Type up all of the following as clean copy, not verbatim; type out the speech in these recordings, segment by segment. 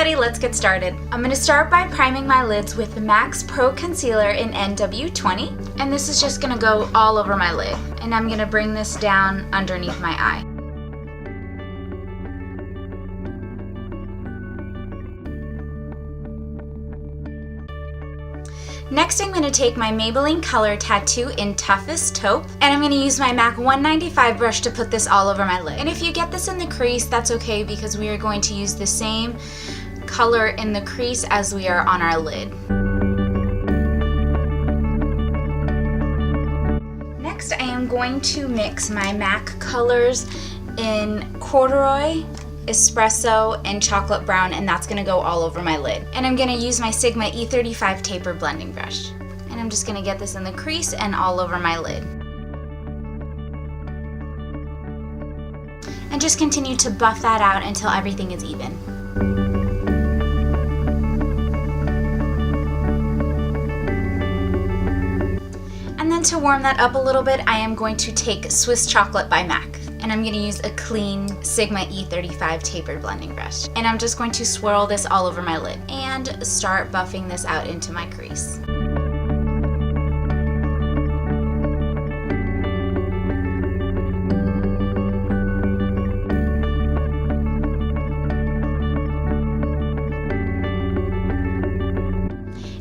everybody, let's get started. I'm going to start by priming my lids with the MAC's Pro Concealer in NW20, and this is just going to go all over my lid, and I'm going to bring this down underneath my eye. Next, I'm going to take my Maybelline Color Tattoo in Toughest Taupe, and I'm going to use my MAC 195 brush to put this all over my lid. And if you get this in the crease, that's okay because we are going to use the same color in the crease as we are on our lid. Next, I am going to mix my MAC colors in Corduroy, Espresso, and Chocolate Brown, and that's going to go all over my lid. And I'm going to use my Sigma E35 Tapered blending brush. And I'm just going to get this in the crease and all over my lid. And just continue to buff that out until everything is even. And then to warm that up a little bit, I am going to take Swiss Chocolate by MAC. And I'm going to use a clean Sigma E35 Tapered blending brush. And I'm just going to swirl this all over my lid and start buffing this out into my crease.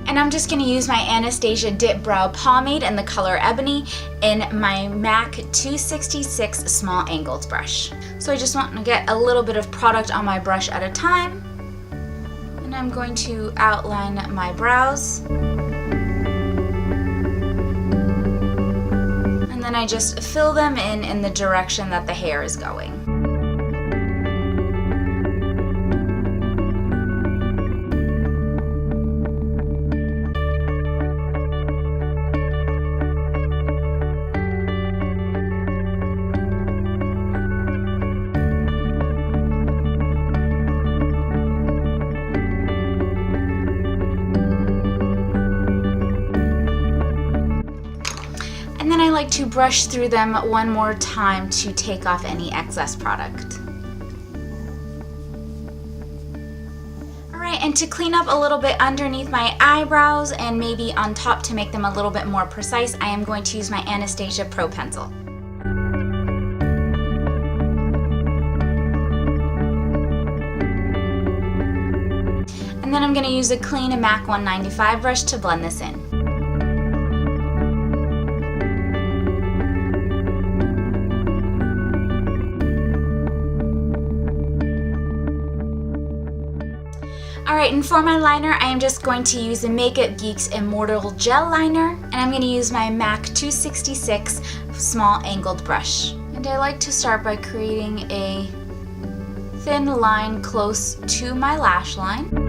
And I'm just going to use my Anastasia Dip Brow Pomade in the color Ebony in my MAC 266 Small Angled brush. So I just want to get a little bit of product on my brush at a time. And I'm going to outline my brows. And then I just fill them in the direction that the hair is going. And then I like to brush through them one more time to take off any excess product. Alright, and to clean up a little bit underneath my eyebrows and maybe on top to make them a little bit more precise, I am going to use my Anastasia Pro Pencil. And then I'm going to use a clean MAC 195 brush to blend this in. Alright, and for my liner, I am just going to use the Makeup Geek's Immortal Gel Liner, and I'm going to use my MAC 266 Small Angled brush. And I like to start by creating a thin line close to my lash line.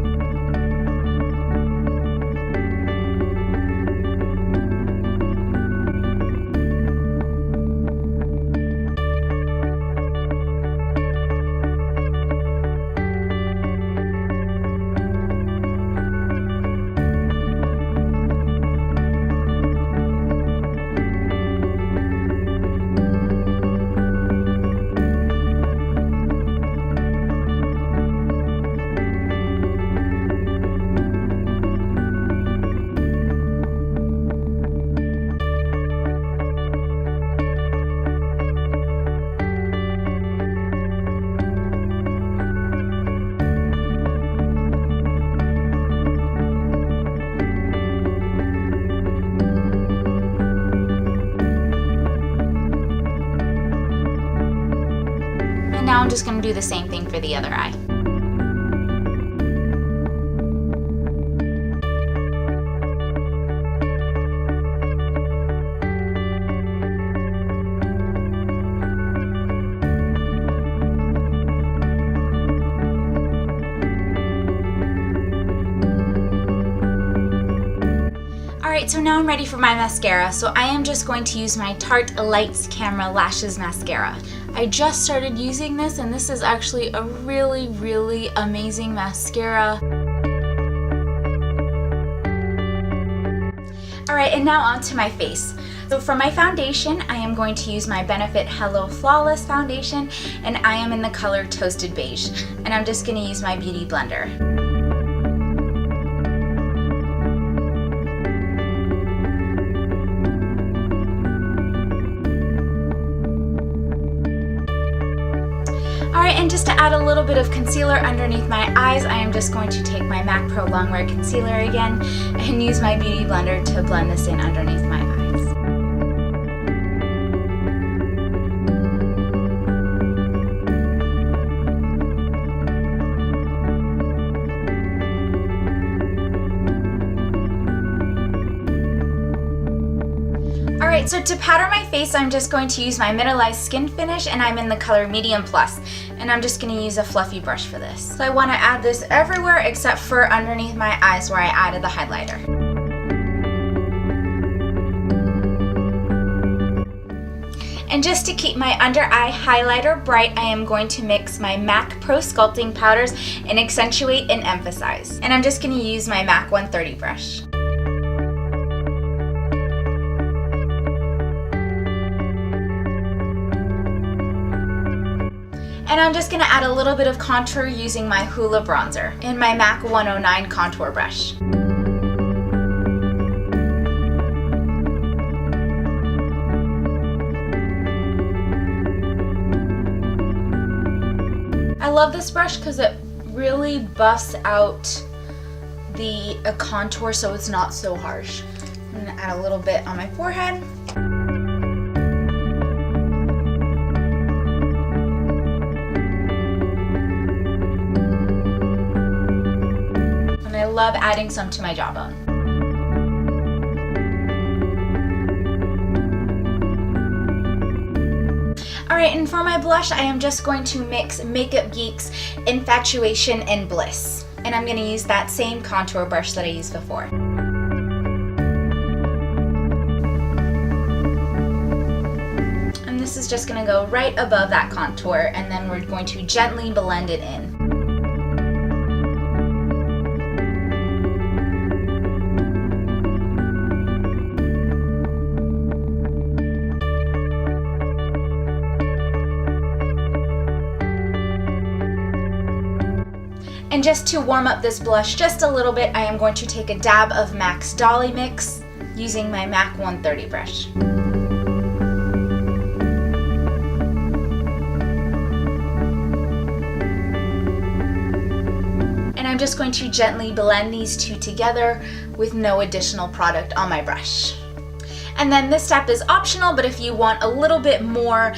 Now I'm just going to do the same thing for the other eye. Alright, so now I'm ready for my mascara. So I am just going to use my Tarte Lights Camera Lashes Mascara. I just started using this, and this is actually a really amazing mascara. Alright, and now on to my face. So for my foundation, I am going to use my Benefit Hello Flawless Foundation, and I am in the color Toasted Beige. And I'm just going to use my Beauty Blender. Alright, and just to add a little bit of concealer underneath my eyes, I am just going to take my MAC Pro Longwear Concealer again and use my Beauty Blender to blend this in underneath my eyes. Alright, so to powder my face, I'm just going to use my Mineralized Skin Finish, and I'm in the color Medium Plus. And I'm just going to use a fluffy brush for this. So I want to add this everywhere except for underneath my eyes where I added the highlighter. And just to keep my under eye highlighter bright, I am going to mix my MAC Pro Sculpting powders and Accentuate and Emphasize. And I'm just going to use my MAC 130 brush. And I'm just going to add a little bit of contour using my Hoola bronzer and my MAC 109 contour brush. I love this brush because it really busts out the contour so it's not so harsh. I'm going to add a little bit on my forehead. I love adding some to my jawbone. Alright, and for my blush, I am just going to mix Makeup Geek's Infatuation and Bliss. And I'm going to use that same contour brush that I used before. And this is just going to go right above that contour, and then we're going to gently blend it in. And just to warm up this blush just a little bit, I am going to take a dab of MAC's Dollymix using my MAC 130 brush. And I'm just going to gently blend these two together with no additional product on my brush. And then this step is optional, but if you want a little bit more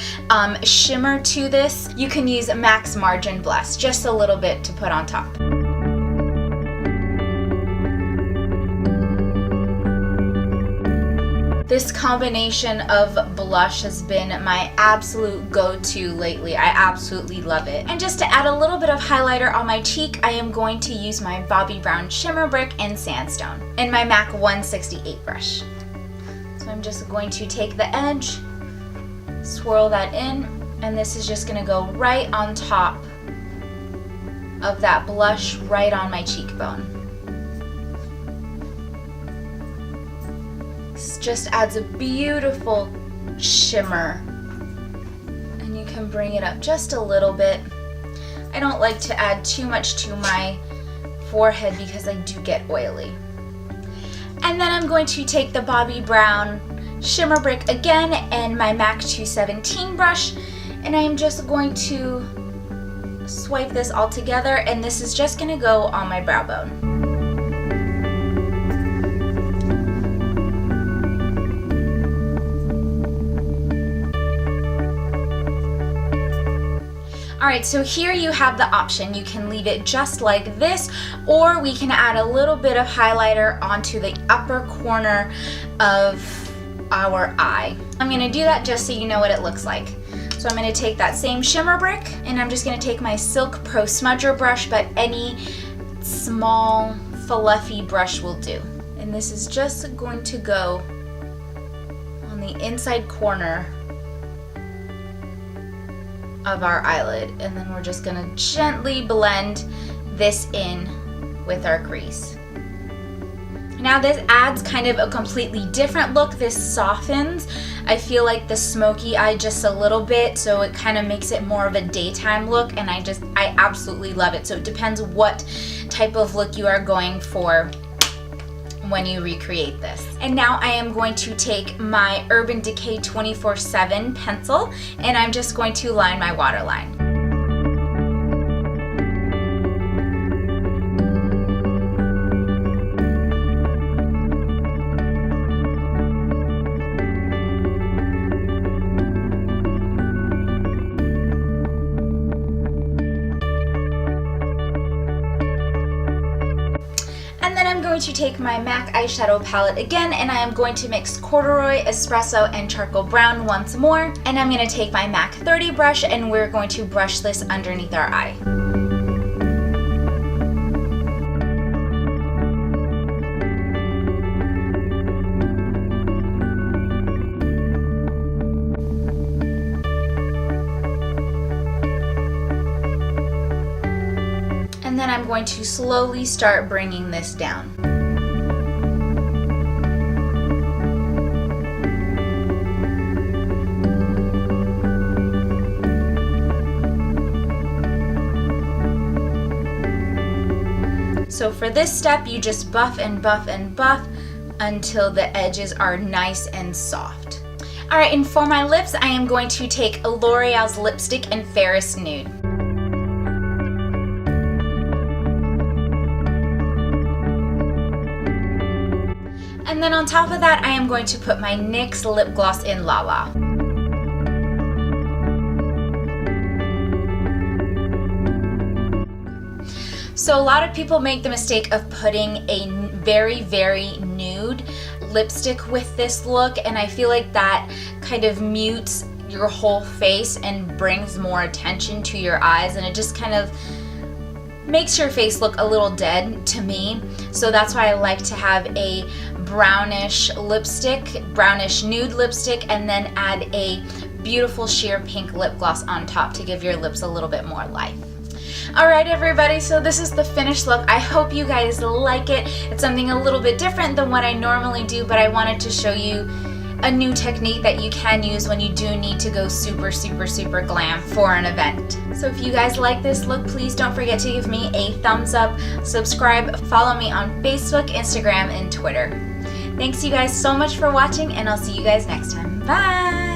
shimmer to this, you can use MAC's Margin Bless, just a little bit to put on top. This combination of blush has been my absolute go-to lately. I absolutely love it. And just to add a little bit of highlighter on my cheek, I am going to use my Bobbi Brown Shimmer Brick in Sandstone and my MAC 168 brush. So I'm just going to take the edge, swirl that in, and this is just going to go right on top of that blush, right on my cheekbone. This just adds a beautiful shimmer, and you can bring it up just a little bit. I don't like to add too much to my forehead because I do get oily. And then I'm going to take the Bobbi Brown Shimmer Brick again and my MAC 217 brush, and I'm just going to swipe this all together, and this is just going to go on my brow bone. Alright, so here you have the option. You can leave it just like this, or we can add a little bit of highlighter onto the upper corner of our eye. I'm going to do that just so you know what it looks like. So I'm going to take that same shimmer brick, and I'm just going to take my Silk Pro Smudger brush, but any small fluffy brush will do. And this is just going to go on the inside corner of our eyelid, and then we're just going to gently blend this in with our crease. Now this adds kind of a completely different look. This softens, I feel like, the smoky eye just a little bit, so it kind of makes it more of a daytime look, and I absolutely love it. So it depends what type of look you are going for when you recreate this. And now I am going to take my Urban Decay 24/7 pencil, and I'm just going to line my waterline. going to take my MAC eyeshadow palette again, and I am going to mix Corduroy, Espresso, and Charcoal Brown once more. And I'm going to take my MAC 30 brush, and we're going to brush this underneath our eye. And then I'm going to slowly start bringing this down. So for this step, you just buff and buff and buff until the edges are nice and soft. Alright, and for my lips, I am going to take L'Oreal's lipstick in Ferris Nude. And then on top of that, I am going to put my NYX lip gloss in Lala. So a lot of people make the mistake of putting a very, very nude lipstick with this look, and I feel like that kind of mutes your whole face and brings more attention to your eyes, and it just kind of makes your face look a little dead to me. So that's why I like to have a brownish lipstick, brownish nude lipstick, and then add a beautiful sheer pink lip gloss on top to give your lips a little bit more life. Alright everybody, so this is the finished look. I hope you guys like it. It's something a little bit different than what I normally do, but I wanted to show you a new technique that you can use when you do need to go super, super, super glam for an event. So if you guys like this look, please don't forget to give me a thumbs up, subscribe, follow me on Facebook, Instagram, and Twitter. Thanks you guys so much for watching, and I'll see you guys next time. Bye!